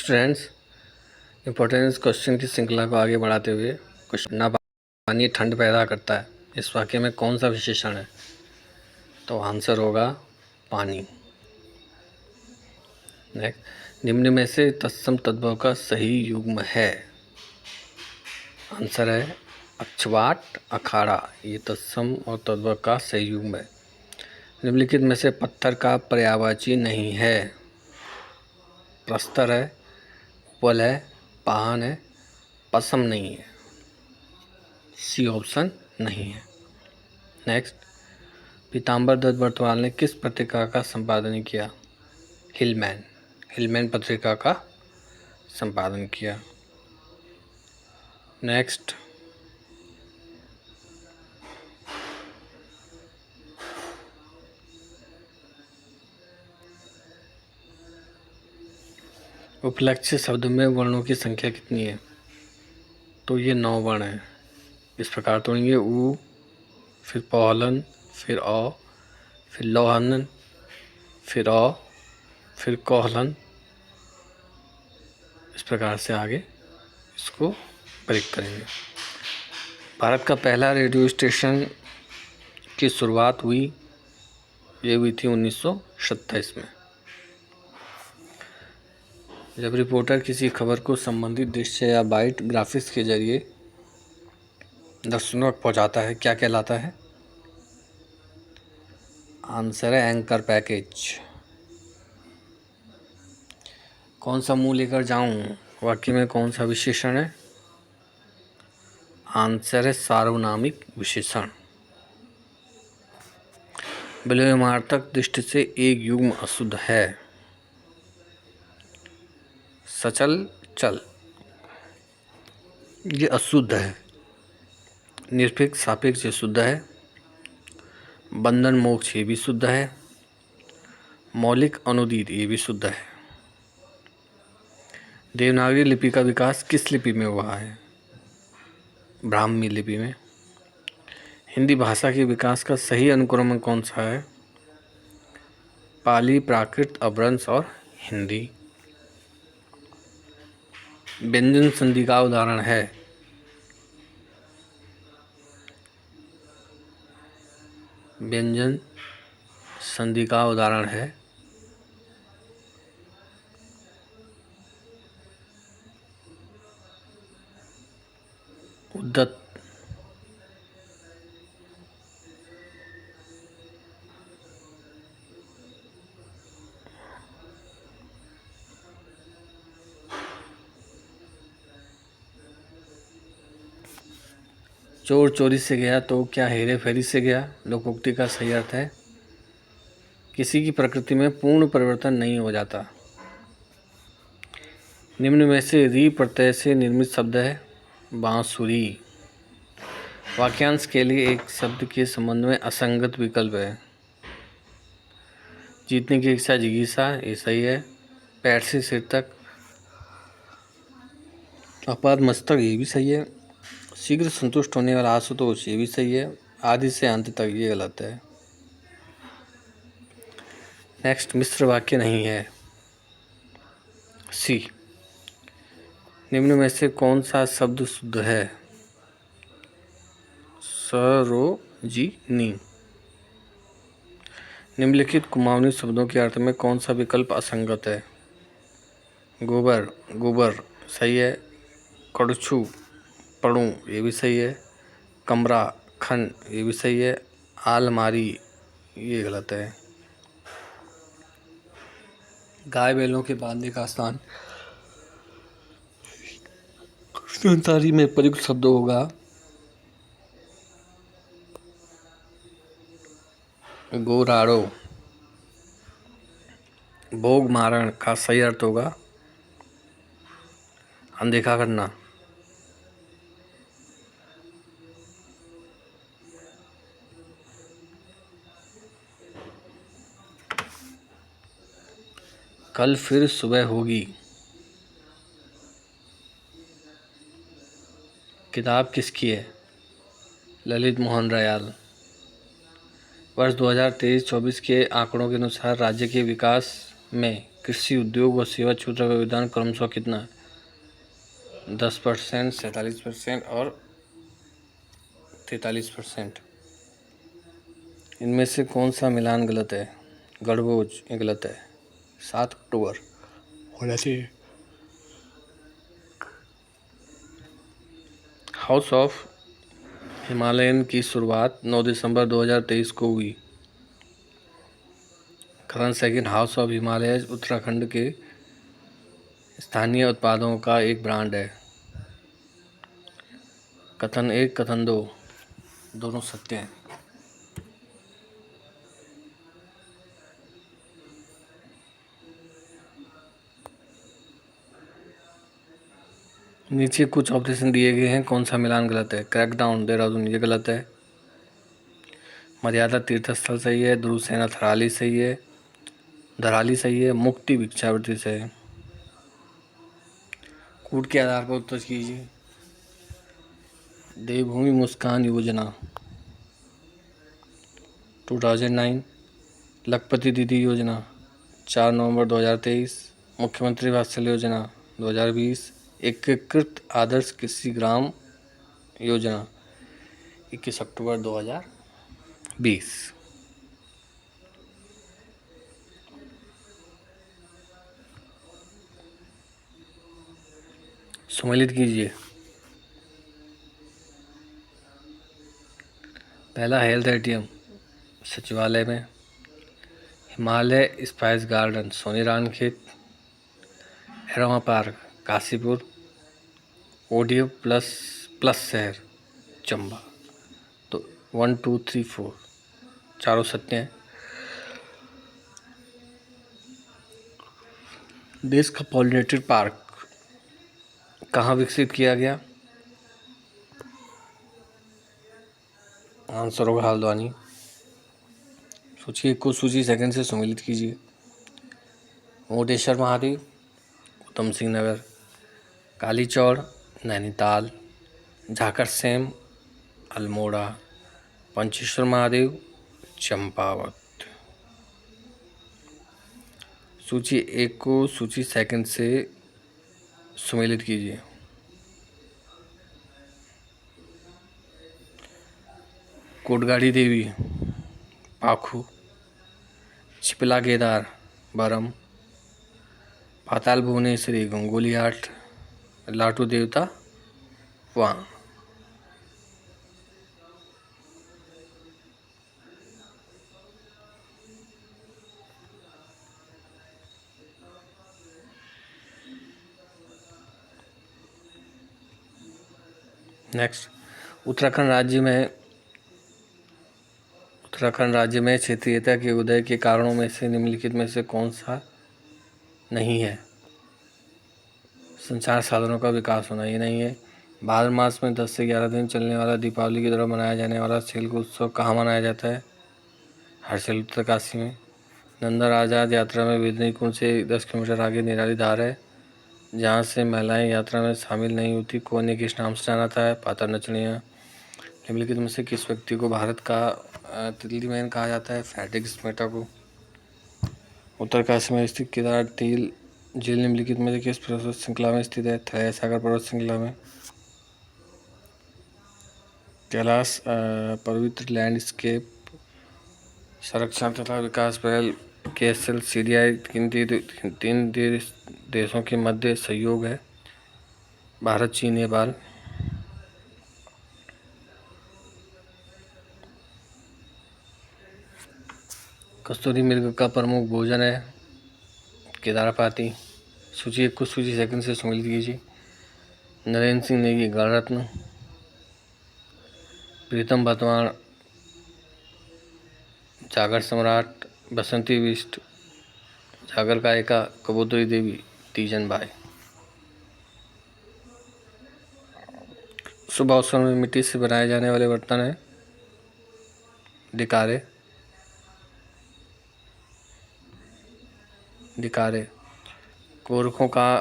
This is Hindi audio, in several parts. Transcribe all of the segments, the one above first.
स्टूडेंट्स, इम्पोर्टेंस क्वेश्चन की श्रृंखला को आगे बढ़ाते हुए क्वेश्चन ना पानी ठंड पैदा करता है, इस वाक्य में कौन सा विशेषण है? तो आंसर होगा पानी। नेक्स्ट, निम्न में से तत्सम तद्भव का सही युग्म है? आंसर है अक्षवाट अखाड़ा। ये तत्सम और तद्भव का सही युग्म है। निम्नलिखित में से पत्थर का पर्यायवाची नहीं है? प्रस्तर है, उपल है, पान है, पसम नहीं है। सी ऑप्शन नहीं है। नेक्स्ट, पीताम्बर दत्त बर्तवाल ने किस पत्रिका का संपादन किया? हिलमैन पत्रिका का संपादन किया। नेक्स्ट, उपलक्ष्य शब्द में वर्णों की संख्या कितनी है? तो ये 9 वर्ण हैं। इस प्रकार तोड़ेंगे: उ, फिर पौहलन, फिर औ, फिर लोहलन, फिर औ, फिर कोहलन। इस प्रकार से आगे इसको ब्रेक करेंगे। भारत का पहला रेडियो स्टेशन की शुरुआत हुई थी 1927 में, जब रिपोर्टर किसी खबर को संबंधित दृश्य या बाइट ग्राफिक्स के जरिए दर्शकों तक पहुंचाता है, क्या कहलाता है? आंसर है एंकर पैकेज। कौन सा मुंह लेकर जाऊं? वाक्य में कौन सा विशेषण है? आंसर है सार्वनामिक विशेषण। विलोमार्थक दृष्टि से एक युग्म अशुद्ध है? सचल चल, ये अशुद्ध है। निरपेक्ष सापेक्ष ये शुद्ध है। बंधन मोक्ष ये भी शुद्ध है। मौलिक अनुदित ये भी शुद्ध है। देवनागरी लिपि का विकास किस लिपि में हुआ है? ब्राह्मी लिपि में। हिंदी भाषा के विकास का सही अनुक्रम कौन सा है? पाली, प्राकृत, अपभ्रंश और हिंदी। व्यंजन संधि का उदाहरण है? व्यंजन संधि का उदाहरण है उद्दत। चोर चोरी से गया तो क्या हेरे फेरी से गया? लोकोक्ति का सही अर्थ है किसी की प्रकृति में पूर्ण परिवर्तन नहीं हो जाता। निम्न में से री प्रत्यय से निर्मित शब्द है? बांसुरी। वाक्यांश के लिए एक शब्द के संबंध में असंगत विकल्प है? जीतने की इच्छा जिगीसा, ये सही है। पैर से सिर तक, अपाद मस्तक, ये भी सही है। शीघ्र संतुष्ट होने वाला आशुतोष, ये भी सही है। आदि से अंत तक, ये गलत है। नेक्स्ट, मिश्र वाक्य नहीं है? सी। निम्न में से कौन सा शब्द शुद्ध है? सरोजिनी। निम्नलिखित कुमाऊनी शब्दों के अर्थ में कौन सा विकल्प असंगत है? गोबर, गोबर सही है। कड़छू, पड़ू, ये भी सही है। कमरा, खन, ये भी सही है। आलमारी, ये गलत है। गाय बैलों के बांधने का स्थान संतारी में प्रयुक्त शब्द होगा गोराड़ो। भोग मारण का सही अर्थ होगा अनदेखा करना। कल फिर सुबह होगी। किताब किसकी है? ललित मोहन रयाल। वर्ष 2023-24 के आंकड़ों के अनुसार राज्य के विकास में कृषि उद्योग व सेवा क्षेत्र का योगदान क्रमशः कितना है? 10%, 47% और 43%। इनमें से कौन सा मिलान गलत है? गणभोज ये गलत है। 7 अक्टूबर होना चाहिए। हाउस ऑफ हिमालयन की शुरुआत 9 दिसंबर 2023 को हुई। कथन second, house of Himalaya Uttarakhand के स्थानीय उत्पादों का एक ब्रांड है। कथन एक, कथन दो, दोनों सत्य हैं। नीचे कुछ ऑप्शन दिए गए हैं, कौन सा मिलान गलत है? क्रैकडाउन देहरादून ये गलत है। मर्यादा तीर्थस्थल सही है। ध्रुव सेना थराली सही है, धराली सही है। मुक्ति भिक्षावृत्ति से है। कूट के आधार पर उत्तर कीजिए। देवभूमि मुस्कान योजना 2009। लखपति दीदी योजना 4 नवंबर 2023। मुख्यमंत्री वात्सल्य योजना 2020। एकीकृत आदर्श कृषि ग्राम योजना 21 अक्टूबर 2020। सम्मिलित कीजिए। पहला, हेल्थ एटीएम सचिवालय में। हिमालय स्पाइस गार्डन सोनीराम खेत। Aroma park Kashipur. Audio plus शहर चंबा। तो 1, 2, 3, 4 चारों सत्य हैं। देश का पॉलिनेटेड पार्क कहाँ विकसित किया गया? आंसर होगा हल्द्वानी। सोचिए, कुछ सूची सेकंड से सम्मिलित कीजिए। मोटेश्वर महादेव उत्तम सिंह नगर। कालीचौड़ नैनीताल। झाकरसेम अल्मोड़ा। पंचेश्वर महादेव चंपावत। सूची एक को सूची सेकंड से सम्मिलित कीजिए। कोटगाड़ी देवी पाखू। चिपला केदार बरम। पाताल भुवनेश्वरी गंगोली आठ। लाटू देवता वहाँ। नेक्स्ट, उत्तराखंड राज्य में क्षेत्रीयता के उदय के कारणों में से निम्नलिखित में से कौन सा नहीं है? संचार साधनों का विकास होना, ये नहीं है। भाद्र मास में 10 से 11 दिन चलने वाला दीपावली की तरह मनाया जाने वाला सिल्क उत्सव कहाँ मनाया जाता है? हर्षिल उत्तरकाशी में। नंदा आज़ाद यात्रा में वेदनी कुंड से 10 किलोमीटर आगे निराली धार है, जहाँ से महिलाएं यात्रा में शामिल नहीं होती। को ने किस नाम से जाना था? पातर नचनिया। निम्नलिखित में से किस व्यक्ति को भारत का तितली मैन कहा जाता है? फ्रेडरिक स्मेटा को। उत्तरकाशी में स्थित केदार तेल झील निम्नलिखित में से किस पर्वत श्रृंखला में स्थित है? थैया सागर पर्वत श्रृंखला में। कैलाश पवित्र लैंडस्केप संरक्षण तथा विकास पहल KSLCDI किन तीन देशों के मध्य सहयोग है? भारत, चीन, नेपाल। कस्तूरी मृग का प्रमुख भोजन है? केदारपाती। सूची एक को सूची सेकंड से सम्मिलित कीजिए। नरेंद्र सिंह नेगी गण रत्न। प्रीतम बतवाण जागर सम्राट। बसंती बिष्ट जागर गायिका। कबूतरी देवी तीजन बाई। शुभ अवसर में मिट्टी से बनाए जाने वाले बर्तन है? डिकारे। गोरखों का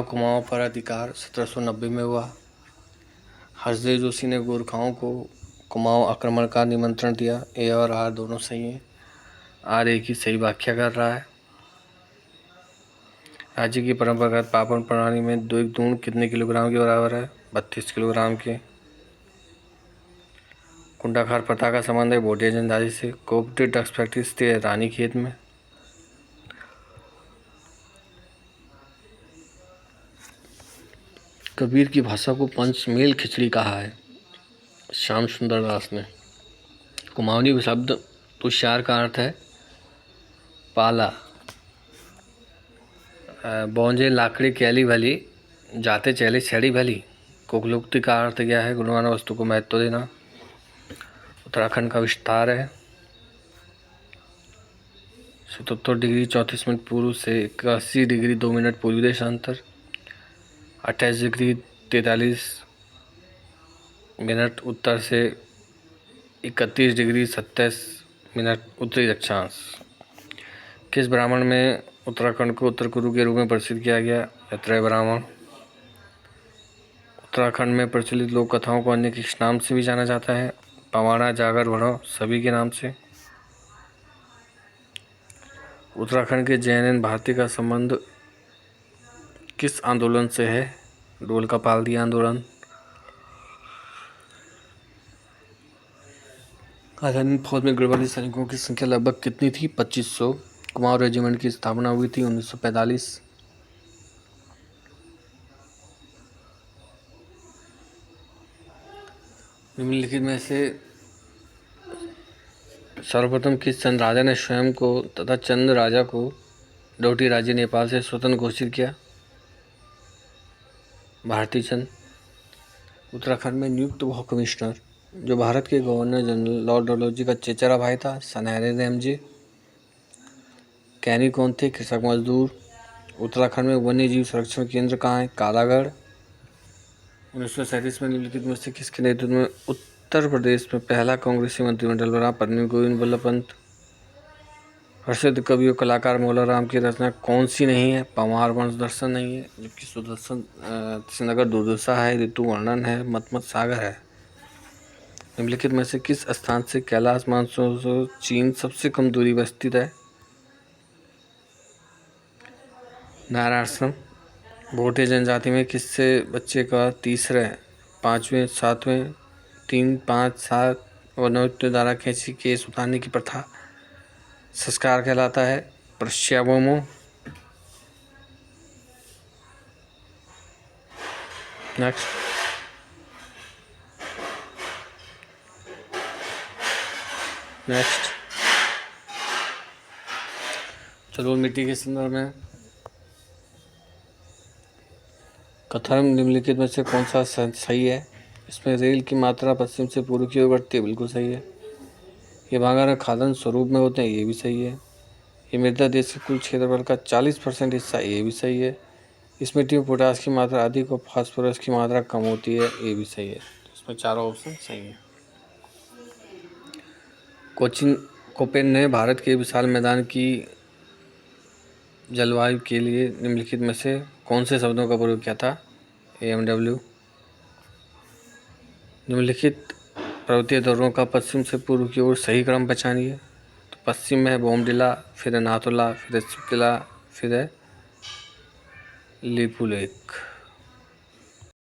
कुमाऊं पर अधिकार 1790 में हुआ। हर्षदेव जोशी ने गोरखाओं को कुमाऊं आक्रमण का निमंत्रण दिया। ए और आर दोनों सही हैं। आर्य की सही व्याख्या कर रहा है। राज्य की परंपरागत पापन प्रणाली में दो एक दून कितने किलोग्राम के बराबर है? 32 किलोग्राम के। कुंडाखार प्रथा का संबंध है भोटिया जनजाति से। कोऑपरेटिव ड्रग्स फैक्ट्री स्थित है रानीखेत में। कबीर की भाषा को पंचमेल खिचड़ी कहा है श्याम सुंदर दास ने। कुमाऊनी शब्द तुषार का अर्थ है पाला। बौंजे लाकड़ी कैली भली, जाते चले छड़ी भली। कोकलोक्ति का अर्थ क्या है? गुणवान वस्तु को महत्व देना। उत्तराखंड का विस्तार है 77 डिग्री 34 मिनट पूर्व से 81 डिग्री 2 मिनट पूर्वी देशांतर। 28 डिग्री 43 मिनट उत्तर से 31 डिग्री 27 मिनट उत्तरी दक्षांश। किस ब्राह्मण में उत्तराखंड को उत्तर कुरु के रूप में प्रसिद्ध किया गया? मैत्रेय ब्राह्मण। उत्तराखंड में प्रचलित लोक कथाओं को अन्य किस नाम से भी जाना जाता है? पवाना, जागर, भड़ो, सभी के नाम से। उत्तराखंड के जैन भारती का संबंध किस आंदोलन से है? डोल का पाल्दी आंदोलन। आजाद फौज में गढ़वाली सैनिकों की संख्या लगभग कितनी थी? 2500। कुमाऊं रेजिमेंट की स्थापना हुई थी 1945। निम्नलिखित में से सर्वप्रथम किस चंद राजा ने स्वयं को तथा चंद राजा को डोटी राज्य नेपाल से स्वतंत्र घोषित किया? भारती चंद। उत्तराखंड में नियुक्त बहु कमिश्नर जो भारत के गवर्नर जनरल लॉर्ड डलहौजी का चचेरा भाई था? सनहरे रेमजे। कैनी कौन थे? कृषक मजदूर। उत्तराखंड में वन्य जीव संरक्षण केंद्र कहाँ है? कालागढ़। 1937 में निम्नलिखित में से किसके नेतृत्व में उत्तर प्रदेश में पहला कांग्रेसी मंत्रिमंडल बना? पंडित गोविंद बल्लभ पंत। प्रसिद्ध कवि और कलाकार मौलाराम की रचना कौन सी नहीं है? पमार वंश दर्शन नहीं है, जबकि सुदर्शन श्रीनगर दुर्दशा है, ऋतु वर्णन है, मतमत सागर है। निम्नलिखित में से किस स्थान से कैलाश मानसरोवर चीन सबसे कम दूरी पर स्थित है? नारायण। भोटिया जनजाति में किससे बच्चे का तीसरे, 5वें, 7वें, 3, 5, 7 और 9 द्वारा खींची केस उतारने की प्रथा संस्कार कहलाता है? प्रश्यावमो। नेक्स्ट। चलो मिट्टी के संदर्भ में कथन निम्नलिखित में से कौन सा सही है? इसमें रेल की मात्रा पश्चिम से पूर्व की ओर बढ़ती है, बिल्कुल सही है। ये भांगार खादन स्वरूप में होते हैं, ये भी सही है। ये मृदा देश के कुल क्षेत्रफल का 40% हिस्सा, ये भी सही है। इस मिट्टी में पोटास की मात्रा अधिक और फास्फोरस की मात्रा कम होती है, ये भी सही है। इसमें चारों ऑप्शन सही है। कोपेन ने भारत के विशाल मैदान की जलवायु के लिए निम्नलिखित में से कौन से शब्दों का प्रयोग किया था? AMW। निम्नलिखित पर्वतीय दर्रों का पश्चिम से पूर्व की ओर सही क्रम पहचानिए। तो पश्चिम में है बोमडिला, फिर है नाथुला, फिर है सुकिला, फिर है लिपुलेख।